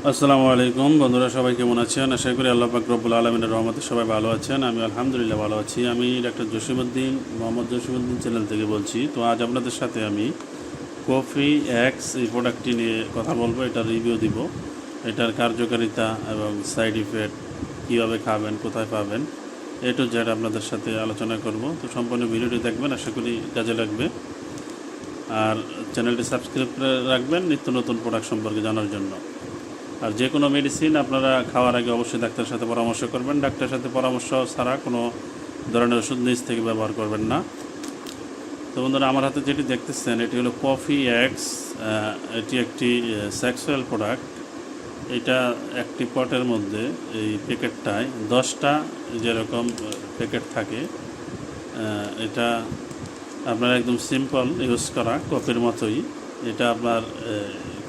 আসসালামু আলাইকুম বন্ধুরা, সবাই কেমন আছেন? আশা করি আল্লাহ পাক রব্বুল আলামিনের রহমতে সবাই ভালো আছেন। আমি আলহামদুলিল্লাহ ভালো আছি। আমি ডাক্তার জসিমউদ্দিন, মোহাম্মদ জসিমউদ্দিন চ্যানেল থেকে বলছি। তো আজ আপনাদের সাথে আমি কফি এক্স এই প্রোডাক্টটি নিয়ে কথা বলবো, এটার রিভিউ দিব, এটার কার্যকারিতা এবং সাইড ইফেক্ট, কীভাবে খাবেন, কোথায় পাবেন, এ টু জেড আপনাদের সাথে আলোচনা করব। তো সম্পূর্ণ ভিডিওটি দেখবেন, আশা করি কাজে লাগবে। আর চ্যানেলটি সাবস্ক্রাইব করে রাখবেন নিত্য নতুন প্রোডাক্ট সম্পর্কে জানার জন্য। আর যে কোনো মেডিসিন আপনারা খাওয়ার আগে অবশ্যই ডাক্তারের সাথে পরামর্শ করবেন। ডাক্তারের সাথে পরামর্শ ছাড়া কোনো ধরনের ওষুধ নিজ থেকে ব্যবহার করবেন না। তো বন্ধুরা, আমার হাতে যেটি দেখতেছেন এটি হলো কফি এক্স। এটি একটি সেক্সুয়াল প্রোডাক্ট। এটা একটি পটের মধ্যে, এই প্যাকেটটায় 10টা যেরকম প্যাকেট থাকে। এটা আপনার একদম সিম্পল ইউজ করা কফির মতোই। এটা আপনার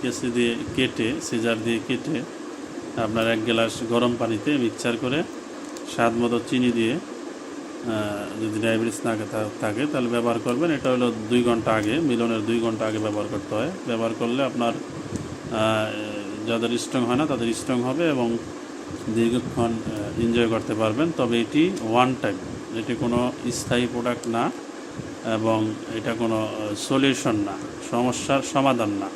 কেসি দিয়ে কেটে, সিজার দিয়ে কেটে আপনার 1 গ্লাস গরম পানিতে মিক্সচার করে স্বাদ মতো চিনি দিয়ে, যদি ডায়াবেটিস না থাকে তাহলে ব্যবহার করবেন। এটা হলো 2 ঘন্টা আগে, মিলনের 2 ঘন্টা আগে ব্যবহার করতে হয়। ব্যবহার করলে আপনার যাদের স্ট্রং হয় না তাদের স্ট্রং হবে এবং দীর্ঘক্ষণ এনজয় করতে পারবেন। তবে এটি ওয়ান টাইম, এটি কোনো স্থায়ী প্রোডাক্ট না এবং এটা কোনো সলিউশন না, সমস্যার সমাধান না।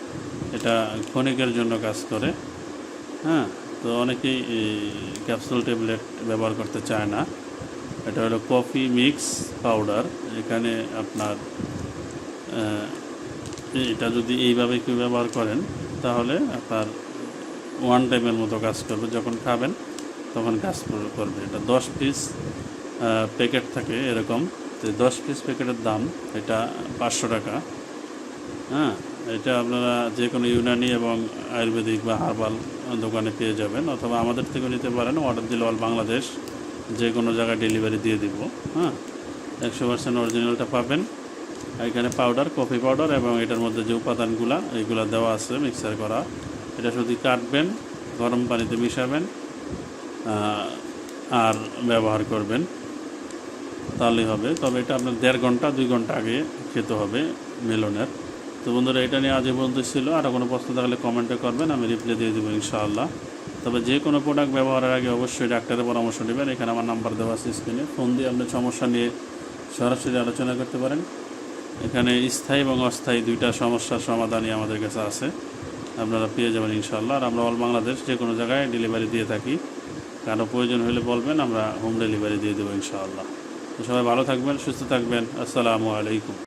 এটা ক্ষণিকের জন্য কাজ করে। হ্যাঁ, তো অনেকেই ক্যাপসুল ট্যাবলেট ব্যবহার করতে চায় না। এটা হলো কফি মিক্স পাউডার। এখানে আপনার এটা যদি এইভাবে কেউ ব্যবহার করেন তাহলে আপনার ওয়ান টাইমের মতো কাজ করবে। যখন খাবেন তখন কাজ করবে। এটা 10 পিস প্যাকেট থাকে এরকম। তো 10 পিস প্যাকেটের দাম এটা 500 টাকা। হ্যাঁ, এটা আপনারা যে কোনো ইউনানি এবং আয়ুর্বেদিক বা হার্বাল দোকানে পেয়ে যাবেন, অথবা আমাদের থেকে নিতে পারেন। অর্ডার দিলে অল বাংলাদেশ যে কোনো জায়গায় ডেলিভারি দিয়ে দিব। হ্যাঁ, 100% অরিজিনালটা পাবেন। এখানে পাউডার, কফি পাউডার এবং এটার মধ্যে যে উপাদানগুলো এইগুলো দেওয়া আছে মিক্সার করা। এটা শুধু কাটবেন, গরম পানিতে মিশাবেন আর ব্যবহার করবেন, তাহলেই হবে। তবে এটা আপনার 1.5 ঘন্টা 2 ঘন্টা আগে খেতে হবে মিলনের। তো বন্ধুরা, এটা নিয়ে আজ পর্যন্ত ছিল। আর কোনো প্রশ্ন থাকলে কমেন্টে করবেন, আমি রিপ্লাই দিয়ে দেবো ইনশাআল্লাহ। তবে যে কোনো প্রোডাক্ট ব্যবহারের আগে অবশ্যই ডাক্তারের পরামর্শ নেবেন। এখানে আমার নাম্বার দেওয়া আছে স্ক্রিনে, ফোন দিয়ে আপনি সমস্যা নিয়ে সরাসরি আলোচনা করতে পারেন। এখানে স্থায়ী এবং অস্থায়ী 2টা সমস্যার সমাধানই আমাদের কাছে আছে, আপনারা পেয়ে যাবেন ইনশাআল্লাহ। আর আমরা অল বাংলাদেশ যে কোনো জায়গায় ডেলিভারি দিয়ে থাকি। কারো প্রয়োজন হলে বলবেন, আমরা হোম ডেলিভারি দিয়ে দেবো ইনশাআল্লাহ। তো সবাই ভালো থাকবেন, সুস্থ থাকবেন। আসসালামু আলাইকুম।